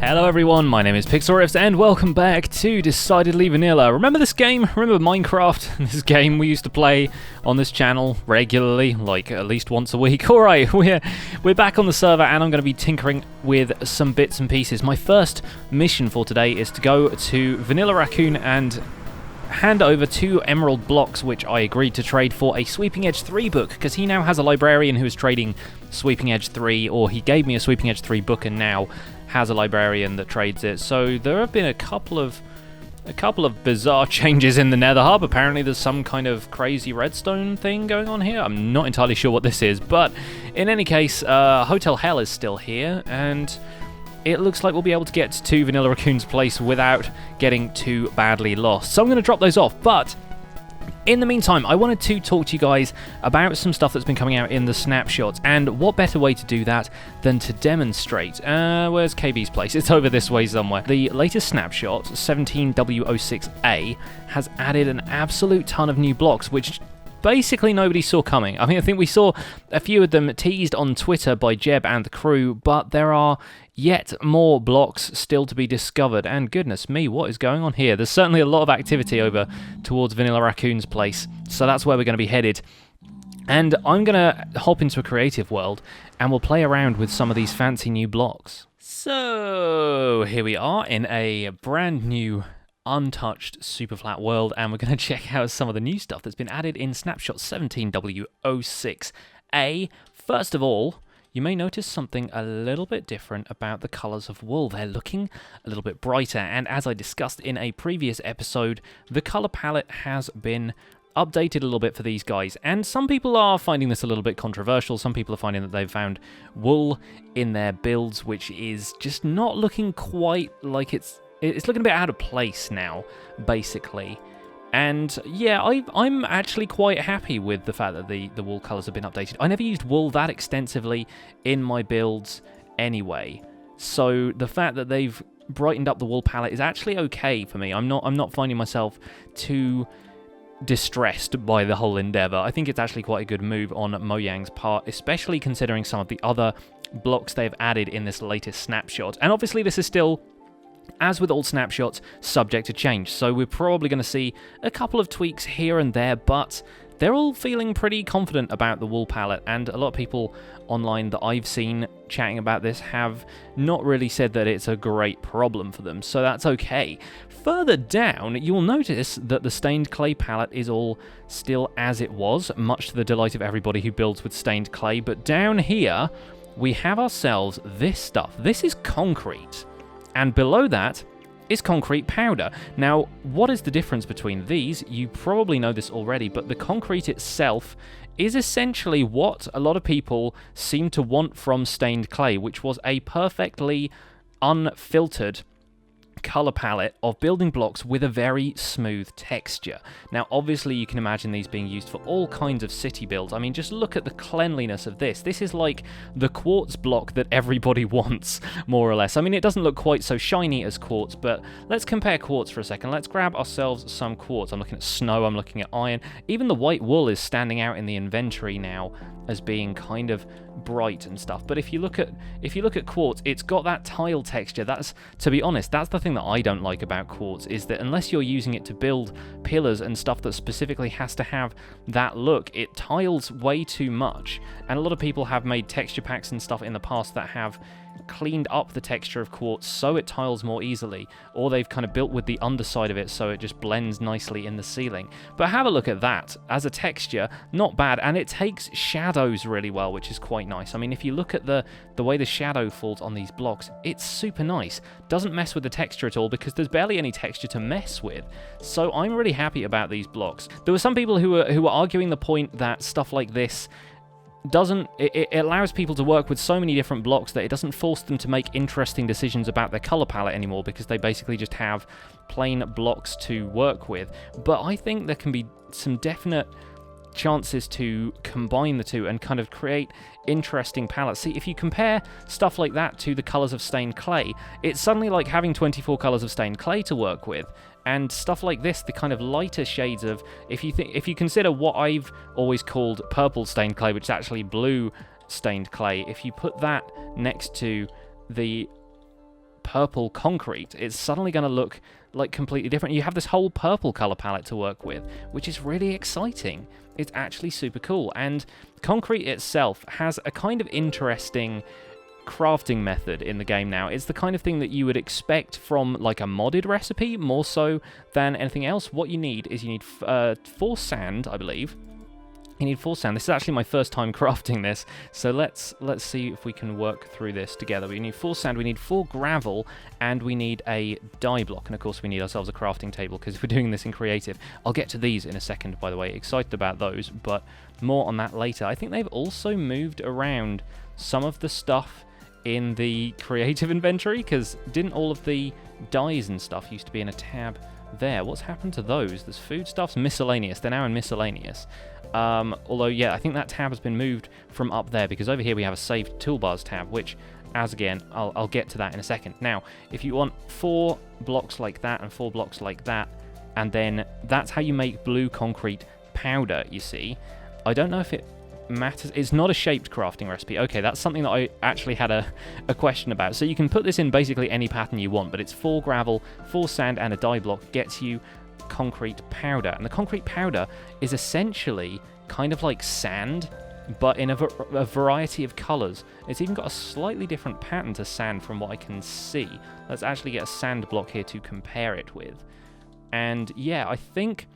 Hello everyone, my name is Pixlriffs and welcome back to Decidedly Vanilla. Remember this game? Remember Minecraft? This game we used to play on this channel regularly, like at least once a week. Alright, we're back on the server and I'm going to be tinkering with some bits and pieces. My first mission for today is to go to VanillaRaccoon and hand over 2 emerald blocks which I agreed to trade for a Sweeping Edge 3 book, because he now has a librarian who is trading Sweeping Edge 3, or he gave me a Sweeping Edge 3 book and now has a librarian that trades it. So there have been a couple of bizarre changes in the Nether Hub. Apparently there's some kind of crazy redstone thing going on here. I'm not entirely sure what this is, but in any case, Hotel Hell is still here, and it looks like we'll be able to get to VanillaRaccoon's place without getting too badly lost. So I'm going to drop those off, but in the meantime, I wanted to talk to you guys about some stuff that's been coming out in the snapshots, and what better way to do that than to demonstrate. Where's KB's place? It's over this way somewhere. The latest snapshot, 1.12 has added an absolute ton of new blocks, which basically nobody saw coming. I think we saw a few of them teased on Twitter by Jeb and the crew, but there are yet more blocks still to be discovered, and goodness me, what is going on here? There's certainly a lot of activity over towards VanillaRaccoon's place, so that's where we're going to be headed. And I'm going to hop into a creative world, and we'll play around with some of these fancy new blocks. So, here we are in a brand new untouched super flat world, and we're going to check out some of the new stuff that's been added in snapshot 1.12 First of all, you may notice something a little bit different about the colours of wool. They're looking a little bit brighter, and as I discussed in a previous episode, the colour palette has been updated a little bit for these guys, and some people are finding this a little bit controversial. Some people are finding that they've found wool in their builds which is just not looking quite like it's looking a bit out of place now, basically. And yeah, I'm actually quite happy with the fact that the wool colours have been updated. I never used wool that extensively in my builds anyway, so the fact that they've brightened up the wool palette is actually okay for me. I'm not finding myself too distressed by the whole endeavour. I think it's actually quite a good move on Mojang's part, especially considering some of the other blocks they've added in this latest snapshot. And obviously this is still, as with all snapshots, subject to change, so we're probably going to see a couple of tweaks here and there, but they're all feeling pretty confident about the wool palette, and a lot of people online that I've seen chatting about this have not really said that it's a great problem for them, so that's okay. Further down, you'll notice that the stained clay palette is all still as it was, much to the delight of everybody who builds with stained clay, but down here, we have ourselves this stuff. This is concrete. And below that is concrete powder. Now, what is the difference between these? You probably know this already, but the concrete itself is essentially what a lot of people seem to want from stained clay, which was a perfectly unfiltered color palette of building blocks with a very smooth texture. Now, obviously, you can imagine these being used for all kinds of city builds. I mean, just look at the cleanliness of this. This is like the quartz block that everybody wants, more or less. I mean, it doesn't look quite so shiny as quartz, but let's compare quartz for a second. Let's grab ourselves some quartz. I'm looking at snow, I'm looking at iron. Even the white wool is standing out in the inventory now as being kind of bright and stuff. But if you look at quartz, it's got that tile texture. That's, to be honest, that's the thing that I don't like about quartz, is that unless you're using it to build pillars and stuff that specifically has to have that look, it tiles way too much. And a lot of people have made texture packs and stuff in the past that have cleaned up the texture of quartz so it tiles more easily, or they've kind of built with the underside of it so it just blends nicely in the ceiling. But have a look at that. As a texture, not bad, and it takes shadows really well, which is quite nice. I mean, if you look at the way the shadow falls on these blocks, it's super nice. Doesn't mess with the texture at all because there's barely any texture to mess with. So I'm really happy about these blocks. There were some people who were arguing the point that stuff like this it allows people to work with so many different blocks that it doesn't force them to make interesting decisions about their color palette anymore, because they basically just have plain blocks to work with. But I think there can be some definite chances to combine the two and kind of create interesting palettes. See, if you compare stuff like that to the colors of stained clay, it's suddenly like having 24 colors of stained clay to work with. And stuff like this, the kind of lighter shades of, if you consider what I've always called purple stained clay, which is actually blue stained clay, if you put that next to the purple concrete, it's suddenly going to look like completely different. You have this whole purple color palette to work with, which is really exciting. It's actually super cool. And concrete itself has a kind of interesting crafting method in the game now. It's the kind of thing that you would expect from like a modded recipe more so than anything else. What you need is you need 4 sand, I believe. You need 4 sand. This is actually my first time crafting this, so let's see if we can work through this together. We need 4 sand, we need 4 gravel, and we need a dye block. And of course we need ourselves a crafting table, because if we're doing this in creative, I'll get to these in a second, by the way. Excited about those, but more on that later. I think they've also moved around some of the stuff in the creative inventory, because didn't all of the dyes and stuff used to be in a tab there? What's happened to those? There's foodstuffs, miscellaneous. They're now in miscellaneous. Although, yeah, I think that tab has been moved from up there, because over here we have a saved toolbars tab, which, as again, I'll get to that in a second. Now, if you want 4 blocks like that and 4 blocks like that, and then that's how you make blue concrete powder, you see. I don't know if it matters. It's not a shaped crafting recipe. Okay, that's something that I actually had a question about. So you can put this in basically any pattern you want, but it's 4 gravel, 4 sand, and a dye block gets you concrete powder. And the concrete powder is essentially kind of like sand, but in a variety of colors. It's even got a slightly different pattern to sand from what I can see. Let's actually get a sand block here to compare it with. And yeah, I think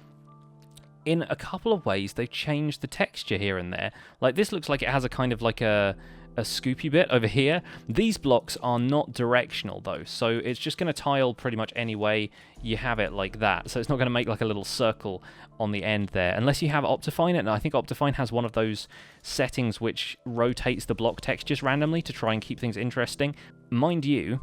in a couple of ways they've changed the texture here and there. Like this looks like it has a kind of like a scoopy bit over here. These blocks are not directional though, so it's just going to tile pretty much any way you have it like that. So it's not going to make like a little circle on the end there, unless you have Optifine it. And I think Optifine has one of those settings which rotates the block textures randomly to try and keep things interesting. Mind you,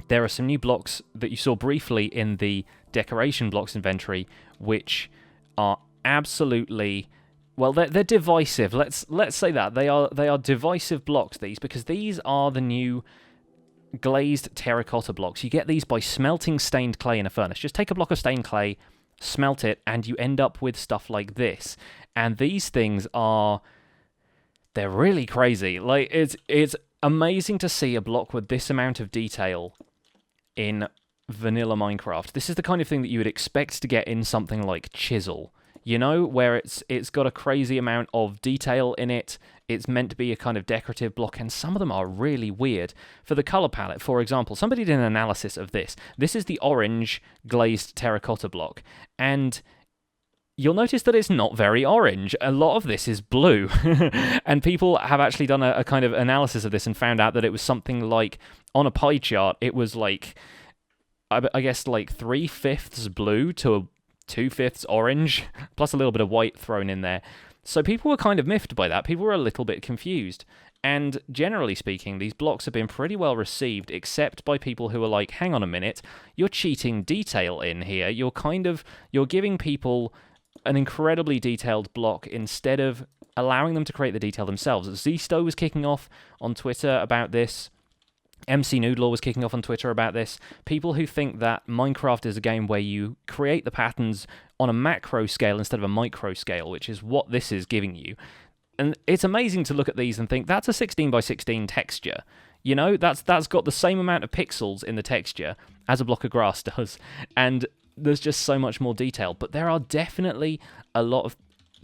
there are some new blocks that you saw briefly in the decoration blocks inventory, which are absolutely... well, they're divisive. Let's say that they are divisive blocks. These, because these are the new glazed terracotta blocks. You get these by smelting stained clay in a furnace. Just take a block of stained clay, smelt it, and you end up with stuff like this. And these things they're really crazy. Like it's amazing to see a block with this amount of detail in vanilla Minecraft. This is the kind of thing that you would expect to get in something like Chisel. You know, where it's got a crazy amount of detail in it. It's meant to be a kind of decorative block, and some of them are really weird. For the color palette, for example, somebody did an analysis of this. This is the orange glazed terracotta block, and you'll notice that it's not very orange. A lot of this is blue, and people have actually done a kind of analysis of this and found out that it was something like, on a pie chart, it was like, I guess like 3/5 blue to 2/5 orange, plus a little bit of white thrown in there. So people were kind of miffed by that. People were a little bit confused. And generally speaking, these blocks have been pretty well received, except by people who are like, hang on a minute, you're cheating detail in here. You're giving people an incredibly detailed block instead of allowing them to create the detail themselves. Zisto was kicking off on Twitter about this. MC Noodler was kicking off on Twitter about this. People who think that Minecraft is a game where you create the patterns on a macro scale instead of a micro scale, which is what this is giving you. And it's amazing to look at these and think, that's a 16 by 16 texture. You know, that's got the same amount of pixels in the texture as a block of grass does. And there's just so much more detail. But there are definitely a lot of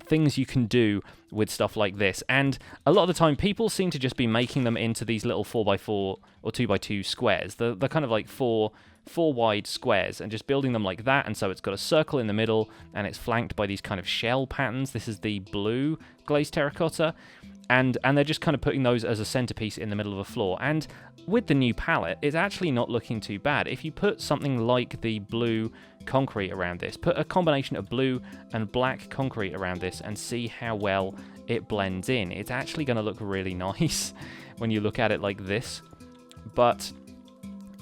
things you can do with stuff like this, and a lot of the time people seem to just be making them into these little 4x4 or 2x2 squares. They're kind of like four wide squares, and just building them like that. And so it's got a circle in the middle, and it's flanked by these kind of shell patterns. This is the blue glazed terracotta, and they're just kind of putting those as a centerpiece in the middle of a floor. And with the new palette, it's actually not looking too bad. If you put something like the blue concrete around this, put a combination of blue and black concrete around this, and see how well it blends in, it's actually going to look really nice when you look at it like this. But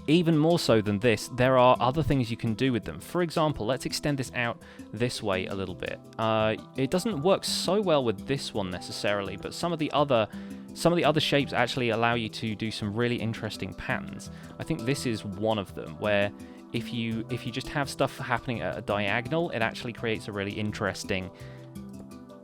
even more so than this, there are other things you can do with them. For example, let's extend this out this way a little bit. It doesn't work so well with this one necessarily, but some of the other shapes actually allow you to do some really interesting patterns. I think this is one of them, where if you just have stuff happening at a diagonal, it actually creates a really interesting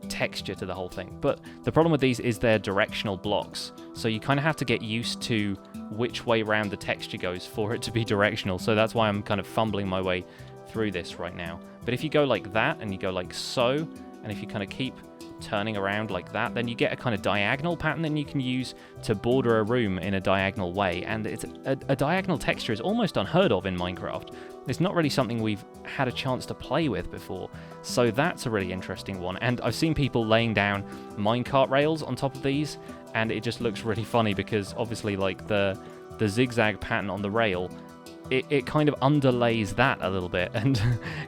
texture to the whole thing. But the problem with these is they're directional blocks, so you kind of have to get used to which way round the texture goes for it to be directional. So that's why I'm kind of fumbling my way through this right now. But if you go like that, and you go like so, and if you kind of keep turning around like that, then you get a kind of diagonal pattern that you can use to border a room in a diagonal way. And it's a diagonal texture is almost unheard of in Minecraft. It's not really something we've had a chance to play with before. So that's a really interesting one. And I've seen people laying down minecart rails on top of these, and it just looks really funny because obviously like the zigzag pattern on the rail, it kind of underlays that a little bit and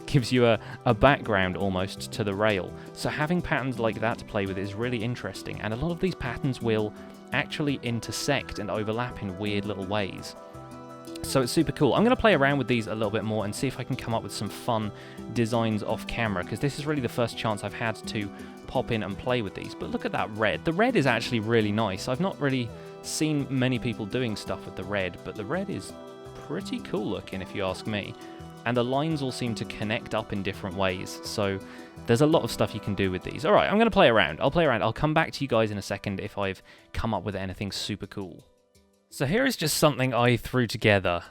gives you a background almost to the rail. So having patterns like that to play with is really interesting, and a lot of these patterns will actually intersect and overlap in weird little ways. So it's super cool. I'm going to play around with these a little bit more and see if I can come up with some fun designs off camera, because this is really the first chance I've had to pop in and play with these. But look at that red. The red is actually really nice. I've not really seen many people doing stuff with the red, but the red is pretty cool looking if you ask me. And the lines all seem to connect up in different ways, so there's a lot of stuff you can do with these. Alright, I'm going to play around. I'll play around. I'll come back to you guys in a second if I've come up with anything super cool. So here is just something I threw together,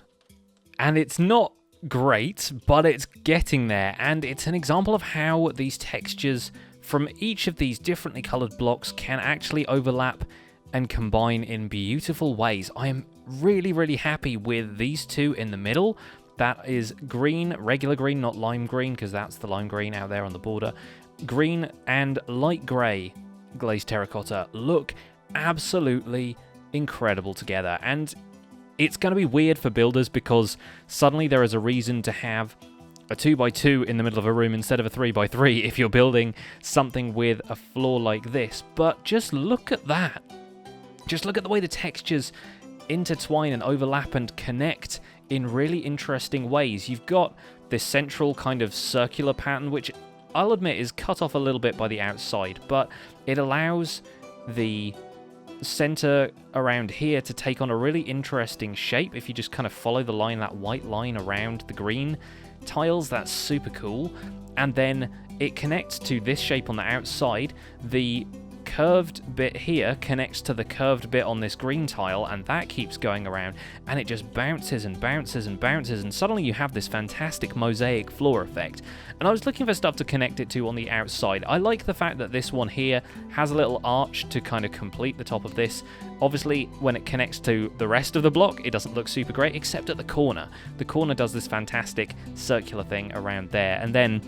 and it's not great, but it's getting there, and it's an example of how these textures from each of these differently coloured blocks can actually overlap and combine in beautiful ways. I am really, really happy with these two in the middle. That is green, regular green, not lime green, because that's the lime green out there on the border. Green and light grey glazed terracotta look absolutely incredible together, and it's going to be weird for builders because suddenly there is a reason to have a 2x2 in the middle of a room instead of a 3x3 if you're building something with a floor like this. But just look at that. Just look at the way the textures intertwine and overlap and connect in really interesting ways. You've got this central kind of circular pattern, which I'll admit is cut off a little bit by the outside, but it allows the center around here to take on a really interesting shape. If you just kind of follow the line, that white line around the green tiles, that's super cool. And then it connects to this shape on the outside. The curved bit here connects to the curved bit on this green tile, and that keeps going around, and it just bounces and bounces and bounces, and suddenly you have this fantastic mosaic floor effect. And I was looking for stuff to connect it to on the outside. I like the fact that this one here has a little arch to kind of complete the top of this. Obviously, when it connects to the rest of the block, it doesn't look super great, except at the corner. The corner does this fantastic circular thing around there, and then,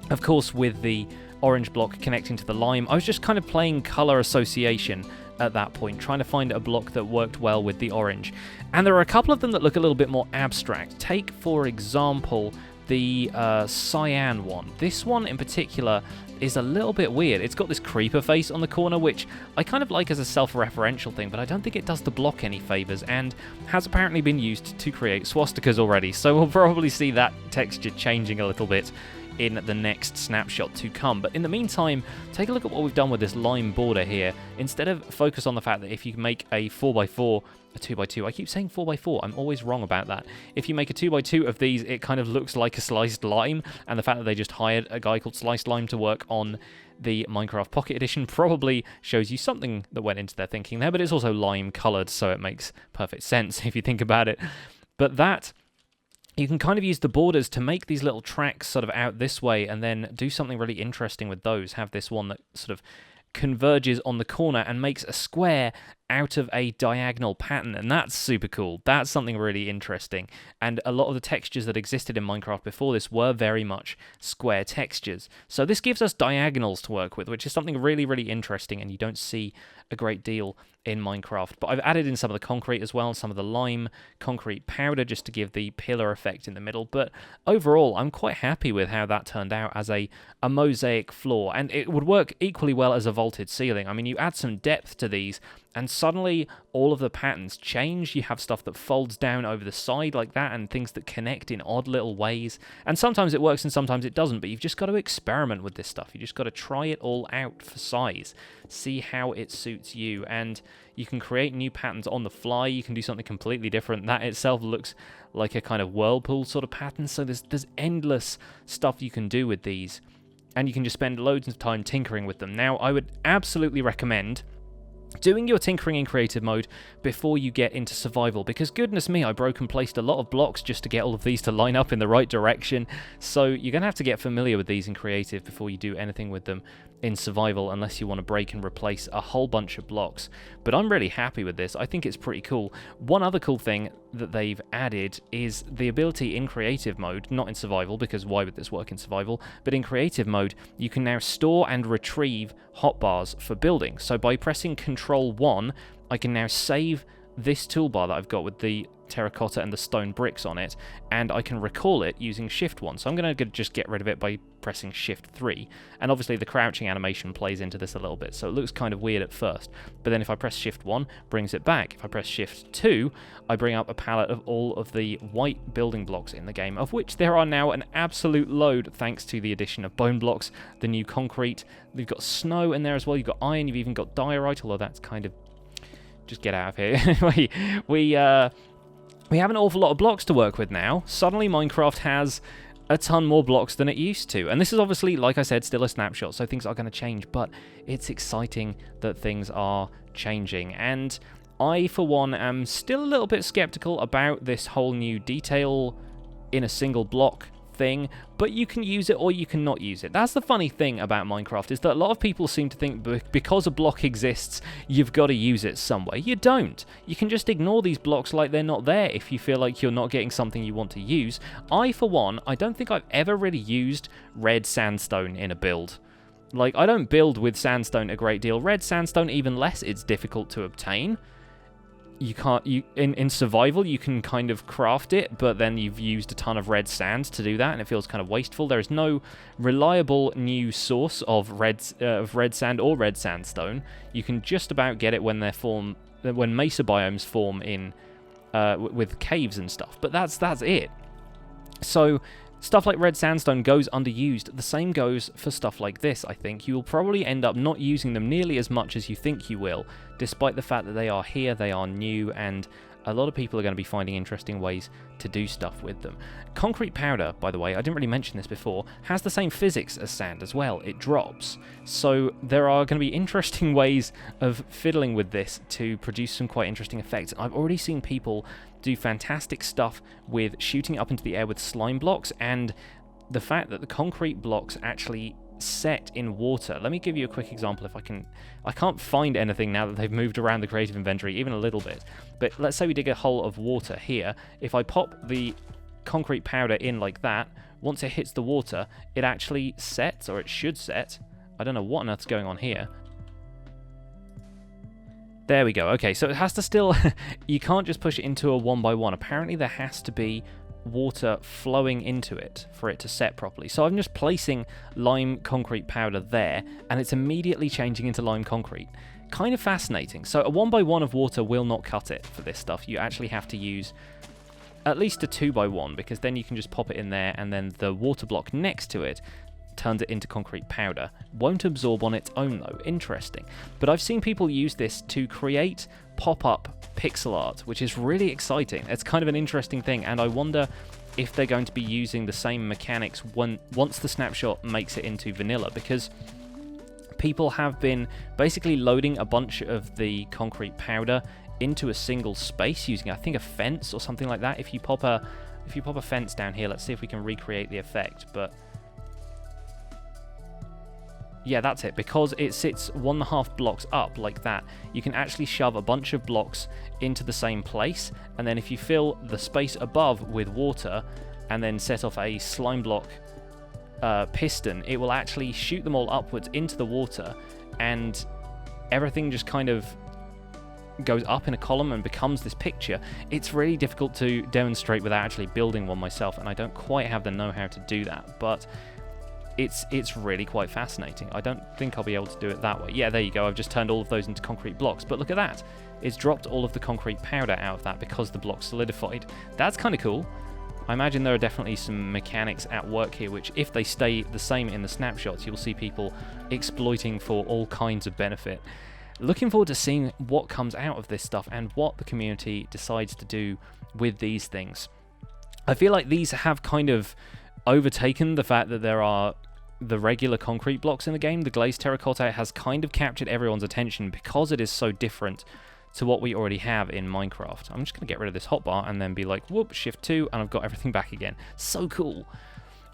of course, with the orange block connecting to the lime, I was just kind of playing color association at that point, trying to find a block that worked well with the orange. And there are a couple of them that look a little bit more abstract. Take, for example, the cyan one. This one in particular is a little bit weird. It's got this creeper face on the corner, which I kind of like as a self-referential thing, but I don't think it does the block any favors, and has apparently been used to create swastikas already, so we'll probably see that texture changing a little bit in the next snapshot to come. But in the meantime, take a look at what we've done with this lime border here. Instead of focus on the fact that if you make a 4x4, a 2x2, I keep saying 4x4, I'm always wrong about that. If you make a 2x2 of these, it kind of looks like a sliced lime, and the fact that they just hired a guy called Sliced Lime to work on the Minecraft Pocket Edition probably shows you something that went into their thinking there, but it's also lime coloured, so it makes perfect sense if you think about it. But that, you can kind of use the borders to make these little tracks sort of out this way, and then do something really interesting with those. Have this one that sort of converges on the corner and makes a square out of a diagonal pattern, and that's super cool. That's something really interesting, and a lot of the textures that existed in Minecraft before this were very much square textures. So this gives us diagonals to work with, which is something really, really interesting, and you don't see a great deal in Minecraft. But I've added in some of the concrete as well, and some of the lime concrete powder, just to give the pillar effect in the middle. But overall, I'm quite happy with how that turned out as a mosaic floor, and it would work equally well as a vaulted ceiling. I mean, you add some depth to these, and suddenly all of the patterns change. You have stuff that folds down over the side like that, and things that connect in odd little ways. And sometimes it works and sometimes it doesn't, but you've just got to experiment with this stuff. You just got to try it all out for size. See how it suits you, and you can create new patterns on the fly. You can do something completely different. That itself looks like a kind of whirlpool sort of pattern, so there's endless stuff you can do with these, and you can just spend loads of time tinkering with them. Now, I would absolutely recommend doing your tinkering in creative mode before you get into survival, because goodness me, I broke and placed a lot of blocks just to get all of these to line up in the right direction. So you're going to have to get familiar with these in creative before you do anything with them in survival, unless you want to break and replace a whole bunch of blocks. But I'm really happy with this. I think it's pretty cool. One other cool thing that they've added is the ability in creative mode, not in survival, because why would this work in survival, but in creative mode, you can now store and retrieve hotbars for building. So by pressing Control 1, I can now save this toolbar that I've got with the terracotta and the stone bricks on it, and I can recall it using Shift 1. So I'm going to just get rid of it by pressing Shift 3. And obviously the crouching animation plays into this a little bit, so it looks kind of weird at first. But then if I press Shift 1, brings it back. If I press Shift 2, I bring up a palette of all of the white building blocks in the game, of which there are now an absolute load thanks to the addition of bone blocks, the new concrete. You've got snow in there as well, you've got iron, you've even got diorite, although that's kind of... just get out of here. we have an awful lot of blocks to work with now. Suddenly Minecraft has a ton more blocks than it used to. And this is obviously, like I said, still a snapshot, so things are going to change, but it's exciting that things are changing. And I, for one, am still a little bit skeptical about this whole new detail in a single block thing, but you can use it or you can not use it. That's the funny thing about Minecraft, is that a lot of people seem to think because a block exists, you've got to use it somewhere. You don't. You can just ignore these blocks like they're not there if you feel like you're not getting something you want to use. I, for one, I don't think I've ever really used red sandstone in a build. Like, I don't build with sandstone a great deal. Red sandstone even less. It's difficult to obtain. You can't, in survival you can kind of craft it, but then you've used a ton of red sand to do that, and it feels kind of wasteful. There is no reliable new source of red sand or red sandstone. You can just about get it when when mesa biomes form in with caves and stuff, but that's it. So stuff like red sandstone goes underused. The same goes for stuff like this, I think. You'll probably end up not using them nearly as much as you think you will, despite the fact that they are here, they are new, and a lot of people are going to be finding interesting ways to do stuff with them. Concrete powder, by the way, I didn't really mention this before, has the same physics as sand as well. It drops. So there are going to be interesting ways of fiddling with this to produce some quite interesting effects. I've already seen people do fantastic stuff with shooting up into the air with slime blocks, and the fact that the concrete blocks actually set in water. Let me give you a quick example if I can. I can't find anything now that they've moved around the creative inventory even a little bit, but let's say we dig a hole of water here. If I pop the concrete powder in like that, once it hits the water, it actually sets, or it should set. I don't know what on earth's going on here. There we go. Okay, so it has to still... you can't just push it into a 1x1. Apparently there has to be water flowing into it for it to set properly. So I'm just placing lime concrete powder there, and it's immediately changing into lime concrete. Kind of fascinating. So a 1x1 of water will not cut it for this stuff. You actually have to use at least a 2x1, because then you can just pop it in there, and then the water block next to it turns it into concrete powder. Won't absorb on its own though. Interesting. But I've seen people use this to create pop-up pixel art, which is really exciting. It's kind of an interesting thing, and I wonder if they're going to be using the same mechanics once the snapshot makes it into vanilla, because people have been basically loading a bunch of the concrete powder into a single space using, I think, a fence or something like that. If you pop a fence down here, let's see if we can recreate the effect. But yeah, that's it. Because it sits 1.5 blocks up like that, you can actually shove a bunch of blocks into the same place, and then if you fill the space above with water and then set off a slime block piston, it will actually shoot them all upwards into the water, and everything just kind of goes up in a column and becomes this picture. It's really difficult to demonstrate without actually building one myself, and I don't quite have the know-how to do that, but it's really quite fascinating. I don't think I'll be able to do it that way. Yeah, there you go. I've just turned all of those into concrete blocks, but look at that. It's dropped all of the concrete powder out of that because the block solidified. That's kind of cool. I imagine there are definitely some mechanics at work here, which if they stay the same in the snapshots, you'll see people exploiting for all kinds of benefit. Looking forward to seeing what comes out of this stuff and what the community decides to do with these things. I feel like these have kind of overtaken the fact that there are the regular concrete blocks in the game. The Glazed Terracotta has kind of captured everyone's attention because it is so different to what we already have in Minecraft. I'm just going to get rid of this hotbar and then be like, whoop, shift 2, and I've got everything back again. So cool.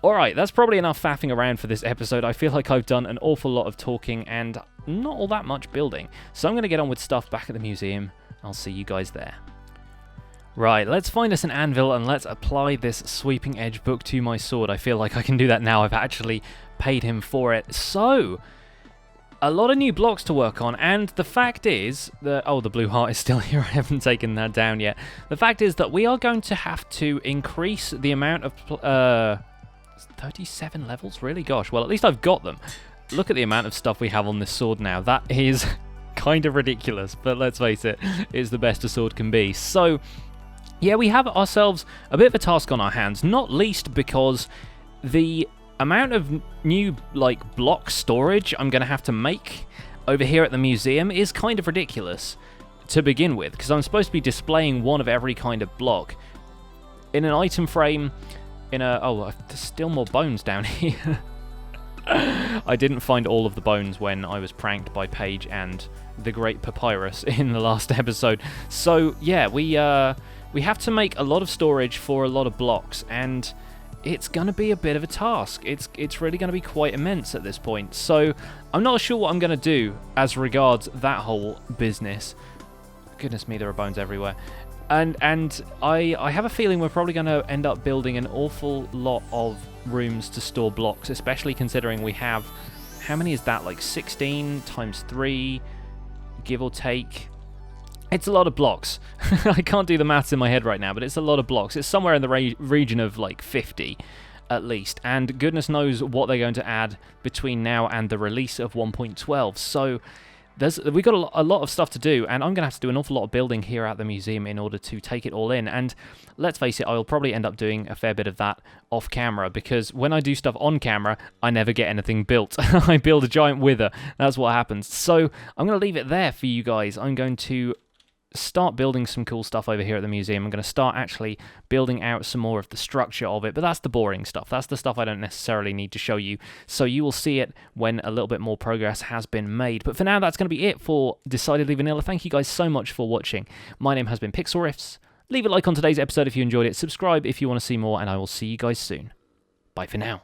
Alright, that's probably enough faffing around for this episode. I feel like I've done an awful lot of talking and not all that much building. So I'm going to get on with stuff back at the museum. I'll see you guys there. Right, let's find us an anvil and let's apply this sweeping edge book to my sword. I feel like I can do that now. I've actually paid him for it. So, a lot of new blocks to work on, and the fact is that... Oh, the blue heart is still here. I haven't taken that down yet. The fact is that we are going to have to increase the amount of... 37 levels? Really? Gosh, well, at least I've got them. Look at the amount of stuff we have on this sword now. That is kind of ridiculous, but let's face it, it's the best a sword can be. So, yeah, we have ourselves a bit of a task on our hands, not least because the amount of new, like, block storage I'm going to have to make over here at the museum is kind of ridiculous to begin with, because I'm supposed to be displaying one of every kind of block in an item frame, in a... Oh, there's still more bones down here. I didn't find all of the bones when I was pranked by Paige and the Great Papyrus in the last episode. So, yeah, we have to make a lot of storage for a lot of blocks, and it's going to be a bit of a task. It's really going to be quite immense at this point. So I'm not sure what I'm going to do as regards that whole business. Goodness me, there are bones everywhere. And I have a feeling we're probably going to end up building an awful lot of rooms to store blocks, especially considering we have... How many is that? Like 16 times 3, give or take... It's a lot of blocks. I can't do the maths in my head right now, but it's a lot of blocks. It's somewhere in the region of like 50 at least. And goodness knows what they're going to add between now and the release of 1.12. So we've got a lot of stuff to do, and I'm going to have to do an awful lot of building here at the museum in order to take it all in. And let's face it, I'll probably end up doing a fair bit of that off camera, because when I do stuff on camera, I never get anything built. I build a giant wither. That's what happens. So I'm going to leave it there for you guys. I'm going to start building some cool stuff over here at the museum. I'm going to start actually building out some more of the structure of it, but that's the boring stuff. That's the stuff I don't necessarily need to show you, so you will see it when a little bit more progress has been made. But for now, that's going to be it for Decidedly Vanilla. Thank you guys so much for watching. My name has been Pixlriffs. Leave a like on today's episode if you enjoyed it, subscribe if you want to see more, and I will see you guys soon. Bye for now.